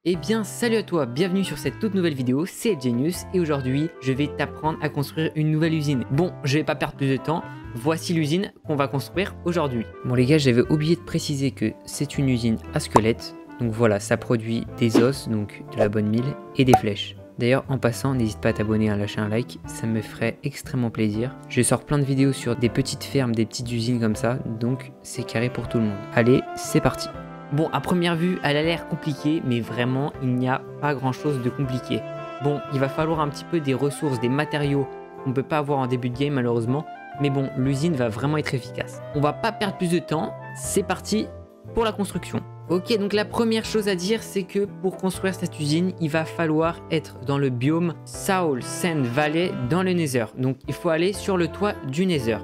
Eh bien salut à toi, bienvenue sur cette toute nouvelle vidéo, c'est Genius et aujourd'hui je vais t'apprendre à construire une nouvelle usine. Bon, je vais pas perdre plus de temps, voici l'usine qu'on va construire aujourd'hui. Bon les gars, j'avais oublié de préciser que c'est une usine à squelette, donc voilà, ça produit des os, donc de la bonne mille et des flèches. D'ailleurs en passant, n'hésite pas à t'abonner, à lâcher un like, ça me ferait extrêmement plaisir. Je sors plein de vidéos sur des petites fermes, des petites usines comme ça, donc c'est carré pour tout le monde. Allez, c'est parti. Bon, à première vue, elle a l'air compliquée, mais vraiment, il n'y a pas grand-chose de compliqué. Bon, il va falloir un petit peu des ressources, des matériaux qu'on ne peut pas avoir en début de game malheureusement, mais bon, l'usine va vraiment être efficace. On va pas perdre plus de temps, c'est parti pour la construction. Ok, donc la première chose à dire, c'est que pour construire cette usine, il va falloir être dans le biome Soul Sand Valley dans le Nether. Donc il faut aller sur le toit du Nether.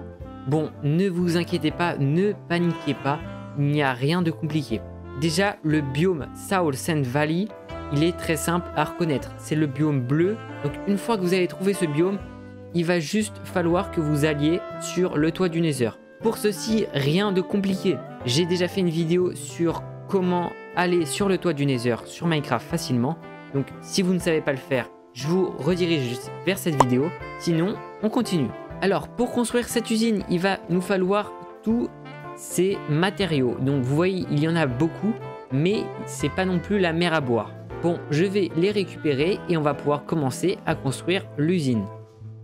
Bon, ne vous inquiétez pas, ne paniquez pas, il n'y a rien de compliqué. Déjà, le biome Soul Sand Valley, il est très simple à reconnaître. C'est le biome bleu. Donc une fois que vous avez trouvé ce biome, il va juste falloir que vous alliez sur le toit du Nether. Pour ceci, rien de compliqué. J'ai déjà fait une vidéo sur comment aller sur le toit du Nether sur Minecraft facilement. Donc si vous ne savez pas le faire, je vous redirige vers cette vidéo. Sinon, on continue. Alors, pour construire cette usine, il va nous falloir tout ces matériaux. Donc vous voyez, il y en a beaucoup, mais c'est pas non plus la mer à boire. Bon, je vais les récupérer et on va pouvoir commencer à construire l'usine.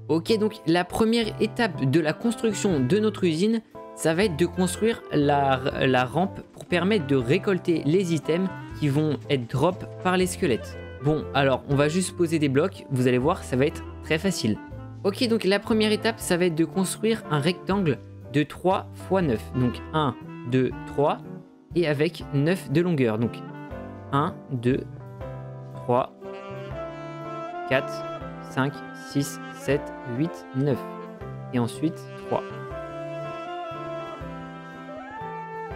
Ok, donc la première étape de la construction de notre usine, ça va être de construire la rampe pour permettre de récolter les items qui vont être drop par les squelettes. Bon, alors on va juste poser des blocs, vous allez voir, ça va être très facile. Ok, donc la première étape, ça va être de construire un rectangle de 3 x 9. Donc 1, 2, 3 et avec 9 de longueur. Donc 1, 2, 3, 4, 5, 6, 7, 8, 9. Et ensuite 3.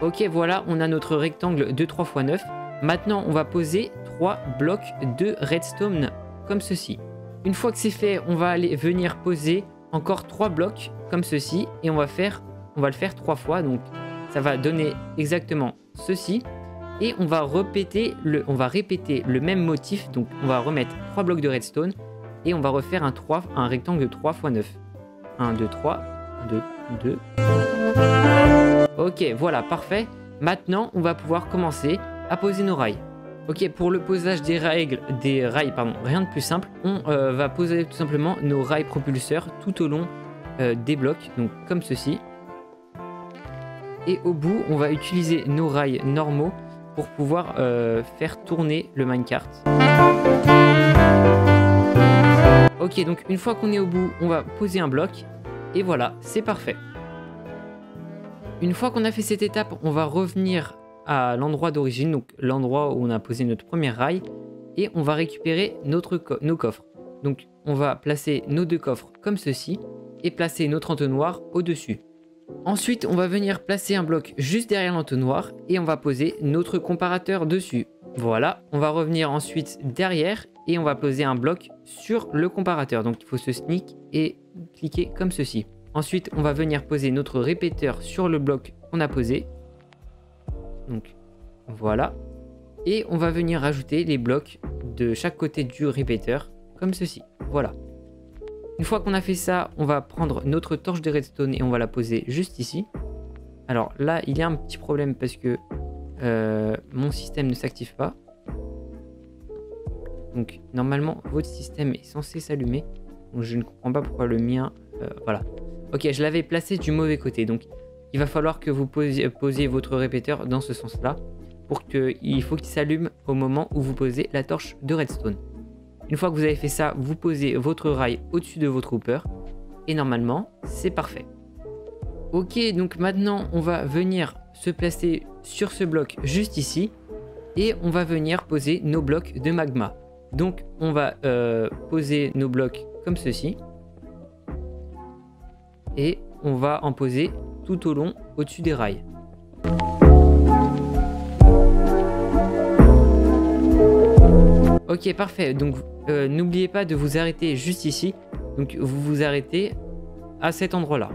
Ok, voilà, on a notre rectangle de 3 x 9. Maintenant, on va poser 3 blocs de redstone comme ceci. Une fois que c'est fait, on va aller venir poser encore 3 blocs comme ceci et on va le faire 3 fois, donc ça va donner exactement ceci et on va répéter le même motif, donc on va remettre 3 blocs de redstone et on va refaire un rectangle de 3 x 9. 1, 2, 3, 2, 2. Ok, voilà, parfait. Maintenant, on va pouvoir commencer à poser nos rails. Ok, pour le posage des rails, rien de plus simple. On va poser tout simplement nos rails propulseurs tout au long des blocs, donc comme ceci. Et au bout, on va utiliser nos rails normaux pour pouvoir faire tourner le minecart. Ok, donc une fois qu'on est au bout, on va poser un bloc. Et voilà, c'est parfait. Une fois qu'on a fait cette étape, on va revenir à l'endroit d'origine, donc l'endroit où on a posé notre premier rail. Et on va récupérer nos coffres. Donc on va placer nos 2 coffres comme ceci. Et placer notre entonnoir au-dessus. Ensuite, on va venir placer un bloc juste derrière l'entonnoir et on va poser notre comparateur dessus. Voilà, on va revenir ensuite derrière et on va poser un bloc sur le comparateur. Donc il faut se sneak et cliquer comme ceci. Ensuite, on va venir poser notre répéteur sur le bloc qu'on a posé. Donc voilà. Et on va venir rajouter les blocs de chaque côté du répéteur comme ceci. Voilà. Une fois qu'on a fait ça, on va prendre notre torche de redstone et on va la poser juste ici. Alors là, il y a un petit problème parce que mon système ne s'active pas. Donc normalement, votre système est censé s'allumer. Donc je ne comprends pas pourquoi le mien... voilà. Ok, je l'avais placé du mauvais côté. Donc il va falloir que vous posiez votre répéteur dans ce sens-là. Il faut qu'il s'allume au moment où vous posez la torche de redstone. Une fois que vous avez fait ça, vous posez votre rail au-dessus de votre hopper. Et normalement, c'est parfait. Ok, donc maintenant, on va venir se placer sur ce bloc juste ici. Et on va venir poser nos blocs de magma. Donc, on va poser nos blocs comme ceci. Et on va en poser tout au long au-dessus des rails. Ok, parfait. Donc, n'oubliez pas de vous arrêter juste ici. Donc, vous vous arrêtez à cet endroit-là.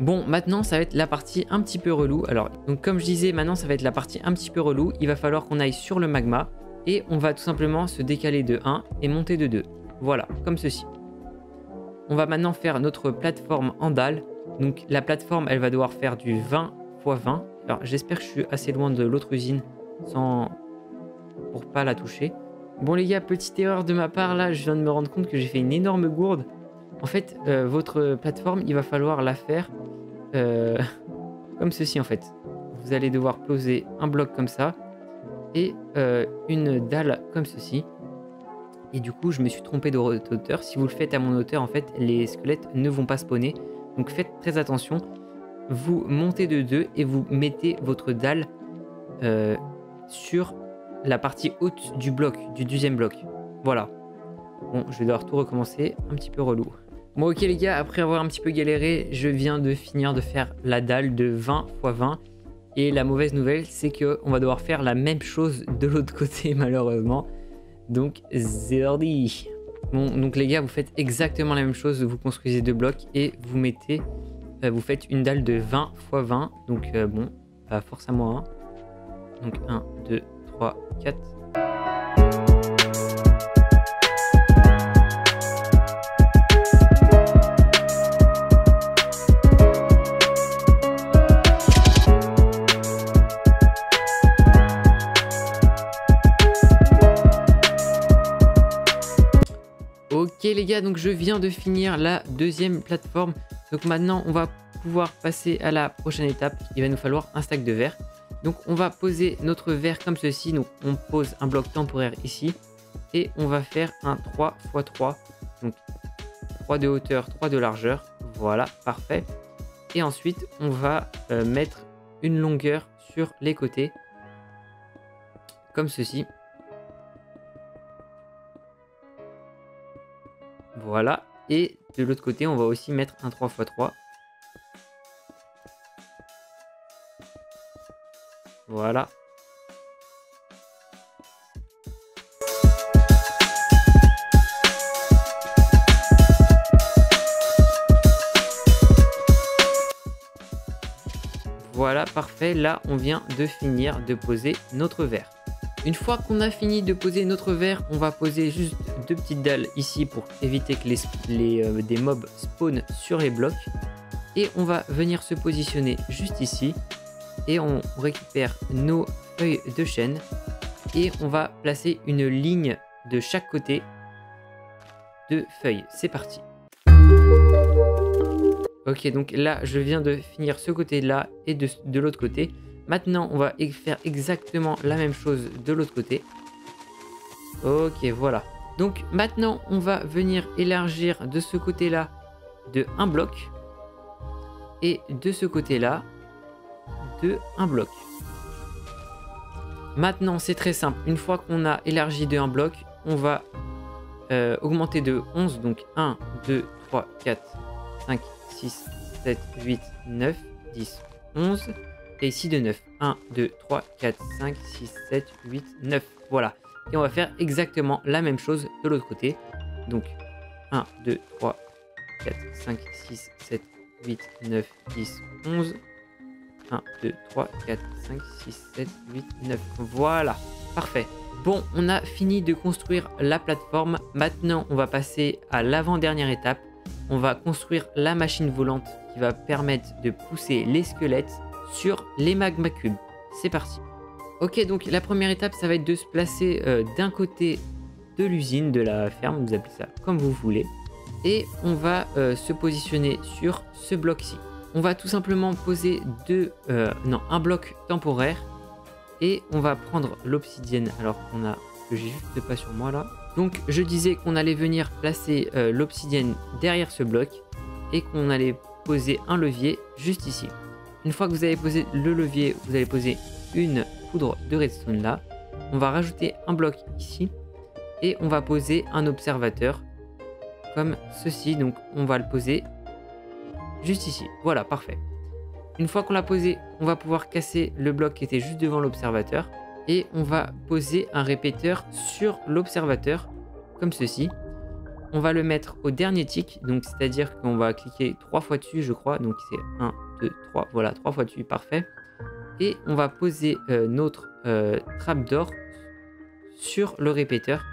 Bon, maintenant, ça va être la partie un petit peu relou. Alors, donc comme je disais, maintenant, ça va être la partie un petit peu relou. Il va falloir qu'on aille sur le magma Et on va tout simplement se décaler de 1 et monter de 2. Voilà, comme ceci. On va maintenant faire notre plateforme en dalle. Donc la plateforme, elle va devoir faire du 20 x 20. Alors j'espère que je suis assez loin de l'autre usine pour pas la toucher. Bon les gars, petite erreur de ma part là, je viens de me rendre compte que j'ai fait une énorme gourde. En fait, votre plateforme, il va falloir la faire comme ceci en fait. Vous allez devoir poser un bloc comme ça et une dalle comme ceci. Et du coup, je me suis trompé de hauteur. Si vous le faites à mon hauteur, en fait, les squelettes ne vont pas spawner. Donc faites très attention. Vous montez de 2 et vous mettez votre dalle sur la partie haute du bloc, du deuxième bloc. Voilà. Bon, je vais devoir tout recommencer. Un petit peu relou. Bon, ok les gars, après avoir un petit peu galéré, je viens de finir de faire la dalle de 20 x 20. Et la mauvaise nouvelle, c'est qu'on va devoir faire la même chose de l'autre côté, malheureusement. Donc, zordi. Bon, donc les gars, vous faites exactement la même chose. Vous construisez 2 blocs et vous mettez... vous faites une dalle de 20 x 20. Donc, bon, force à moi. Hein. Donc, 1, 2, 3, 4... Ok les gars, donc je viens de finir la deuxième plateforme. Donc maintenant, on va pouvoir passer à la prochaine étape. Il va nous falloir un stack de verre. Donc on va poser notre verre comme ceci. Donc on pose un bloc temporaire ici. Et on va faire un 3 x 3. Donc 3 de hauteur, 3 de largeur. Voilà, parfait. Et ensuite, on va mettre une longueur sur les côtés. Comme ceci. Voilà. Et de l'autre côté, on va aussi mettre un 3 x 3. Voilà. Voilà, parfait. Là, on vient de finir de poser notre verre. Une fois qu'on a fini de poser notre verre, on va poser juste 2 petites dalles ici pour éviter que des mobs spawnent sur les blocs. Et on va venir se positionner juste ici. Et on récupère nos feuilles de chêne. Et on va placer une ligne de chaque côté de feuilles. C'est parti. Ok, donc là, je viens de finir ce côté-là et de l'autre côté. Maintenant, on va faire exactement la même chose de l'autre côté. Ok, voilà. Donc maintenant, on va venir élargir de ce côté-là de un bloc. Et de ce côté-là de un bloc. Maintenant, c'est très simple. Une fois qu'on a élargi de un bloc, on va augmenter de 11. Donc 1, 2, 3, 4, 5, 6, 7, 8, 9, 10, 11. Et ici de 9. 1, 2, 3, 4, 5, 6, 7, 8, 9. Voilà. Et on va faire exactement la même chose de l'autre côté. Donc 1, 2, 3, 4, 5, 6, 7, 8, 9, 10, 11. 1, 2, 3, 4, 5, 6, 7, 8, 9. Voilà. Parfait. Bon, on a fini de construire la plateforme. Maintenant, on va passer à l'avant-dernière étape. On va construire la machine volante qui va permettre de pousser les squelettes sur les magma cubes. C'est parti. Ok, donc la première étape, ça va être de se placer d'un côté de l'usine, de la ferme, vous appelez ça comme vous voulez. Et on va se positionner sur ce bloc-ci. On va tout simplement poser un bloc temporaire. Et on va prendre l'obsidienne, alors qu'on a, que j'ai juste pas sur moi là. Donc je disais qu'on allait venir placer l'obsidienne derrière ce bloc. Et qu'on allait poser un levier juste ici. Une fois que vous avez posé le levier, vous allez poser une poudre de redstone là. On va rajouter un bloc ici. Et on va poser un observateur comme ceci. Donc on va le poser juste ici. Voilà, parfait. Une fois qu'on l'a posé, on va pouvoir casser le bloc qui était juste devant l'observateur. Et on va poser un répéteur sur l'observateur comme ceci. On va le mettre au dernier tick. Donc c'est-à-dire qu'on va cliquer 3 fois dessus, je crois. Donc c'est 1, 2, 3. Voilà, 3 fois dessus, parfait. Et on va poser notre trapdoor sur le répéteur.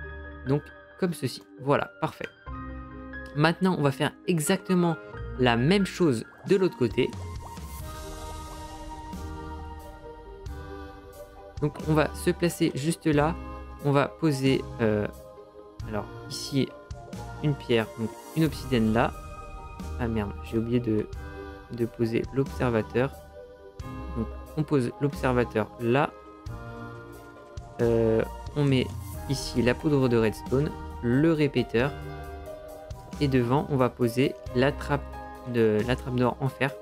Donc comme ceci. Voilà, parfait. Maintenant, on va faire exactement la même chose de l'autre côté. Donc on va se placer juste là. On va poser alors ici une pierre, donc une obsidienne là. Ah merde, j'ai oublié de poser l'observateur. Donc on pose l'observateur là. On met ici la poudre de redstone, le répéteur. Et devant, on va poser la trappe d'or en fer.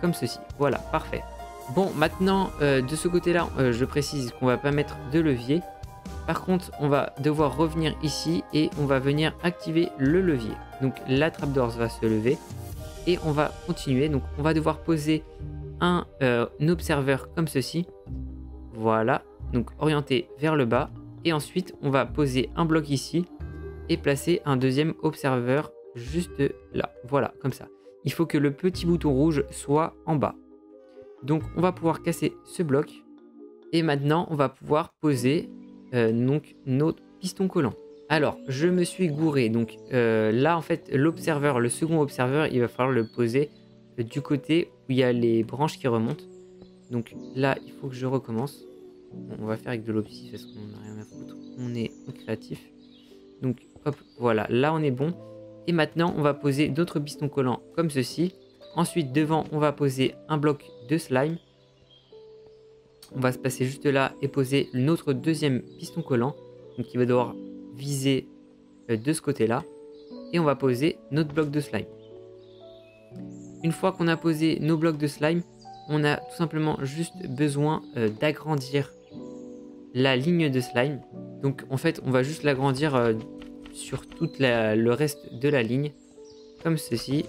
Comme ceci. Voilà, parfait. Bon, maintenant, de ce côté-là, je précise qu'on va pas mettre de levier. Par contre, on va devoir revenir ici et on va venir activer le levier. Donc la trappe d'or va se lever et on va continuer. Donc on va devoir poser un observeur comme ceci. Voilà, donc orienté vers le bas. Et ensuite, on va poser un bloc ici et placer un deuxième observeur juste là. Voilà, comme ça. Il faut que le petit bouton rouge soit en bas. Donc on va pouvoir casser ce bloc. Et maintenant, on va pouvoir poser donc notre piston collant. Alors, je me suis gouré. Donc là, en fait, l'observeur, le second observeur, il va falloir le poser du côté où il y a les branches qui remontent. Donc là, il faut que je recommence. Bon, on va faire avec de l'opti parce qu'on n'a rien à foutre. On est créatif. Donc hop, voilà, là on est bon. Et maintenant, on va poser d'autres pistons collants comme ceci. Ensuite, devant, on va poser un bloc de slime. On va se passer juste là et poser notre deuxième piston collant. Donc il va devoir viser de ce côté-là. Et on va poser notre bloc de slime. Une fois qu'on a posé nos blocs de slime, on a tout simplement juste besoin d'agrandir la ligne de slime. Donc en fait, on va juste l'agrandir sur tout le reste de la ligne. Comme ceci.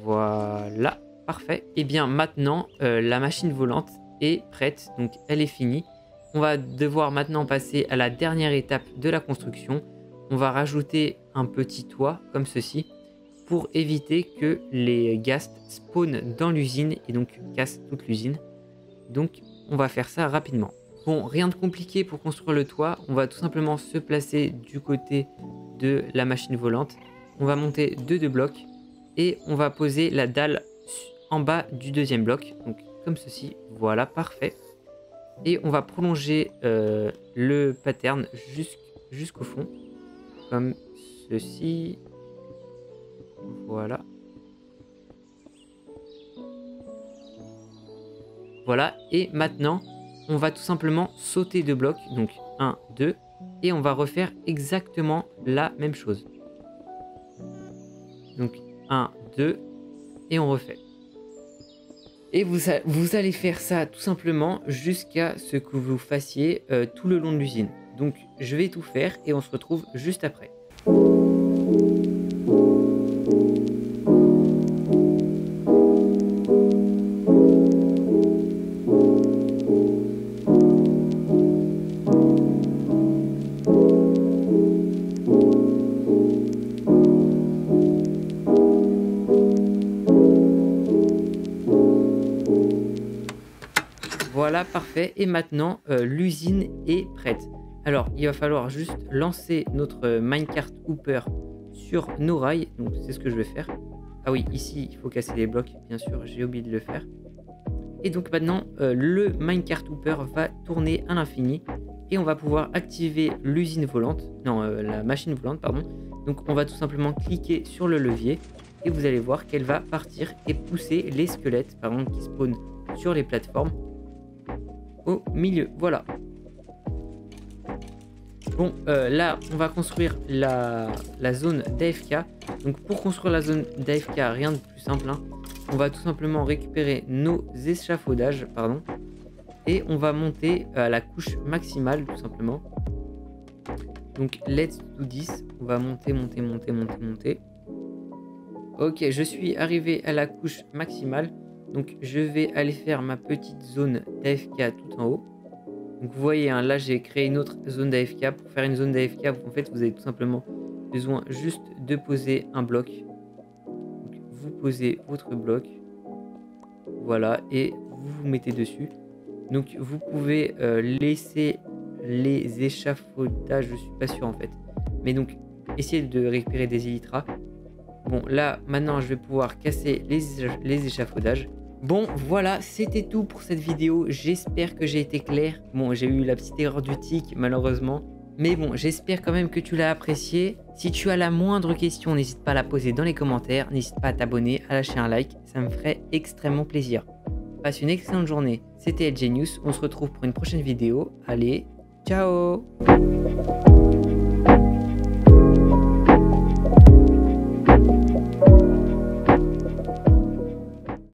Voilà, parfait. Et bien maintenant, la machine volante est prête. Donc elle est finie. On va devoir maintenant passer à la dernière étape de la construction. On va rajouter un petit toit comme ceci pour éviter que les ghasts spawnent dans l'usine et donc cassent toute l'usine. Donc on va faire ça rapidement. Bon, rien de compliqué pour construire le toit. On va tout simplement se placer du côté de la machine volante. On va monter deux blocs et on va poser la dalle en bas du deuxième bloc. Donc comme ceci, voilà, parfait. Et on va prolonger le pattern jusqu'au fond. Comme ceci. Voilà. Voilà, et maintenant, on va tout simplement sauter deux blocs. Donc 1, 2, et on va refaire exactement la même chose. Donc 1, 2, et on refait. Et vous allez faire ça tout simplement jusqu'à ce que vous fassiez tout le long de l'usine. Donc je vais tout faire et on se retrouve juste après. Voilà, parfait. Et maintenant, l'usine est prête. Alors, il va falloir juste lancer notre minecart hooper sur nos rails. Donc, c'est ce que je vais faire. Ah oui, ici, il faut casser les blocs. Bien sûr, j'ai oublié de le faire. Et donc, maintenant, le minecart hooper va tourner à l'infini. Et on va pouvoir activer l'usine volante. Non, la machine volante, pardon. Donc, on va tout simplement cliquer sur le levier. Et vous allez voir qu'elle va partir et pousser les squelettes, par exemple, qui spawnent sur les plateformes au milieu. Voilà. Bon, là, on va construire la zone d'AFK. Donc, pour construire la zone d'AFK, rien de plus simple. Hein. On va tout simplement récupérer nos échafaudages, pardon. Et on va monter à la couche maximale, tout simplement. Donc, let's do this. On va monter, monter, monter, monter, monter. Ok, je suis arrivé à la couche maximale. Donc je vais aller faire ma petite zone d'AFK tout en haut. Donc vous voyez, hein, là j'ai créé une autre zone d'AFK. Pour faire une zone d'AFK, en fait vous avez tout simplement besoin juste de poser un bloc. Donc, vous posez votre bloc. Voilà, et vous vous mettez dessus. Donc vous pouvez laisser les échafaudages, je suis pas sûr en fait. Mais donc, essayer de récupérer des élytras. Bon, là, maintenant, je vais pouvoir casser les échafaudages. Bon, voilà, c'était tout pour cette vidéo. J'espère que j'ai été clair. Bon, j'ai eu la petite erreur du tic, malheureusement. Mais bon, j'espère quand même que tu l'as apprécié. Si tu as la moindre question, n'hésite pas à la poser dans les commentaires. N'hésite pas à t'abonner, à lâcher un like. Ça me ferait extrêmement plaisir. Passe une excellente journée. C'était LG News. On se retrouve pour une prochaine vidéo. Allez, ciao!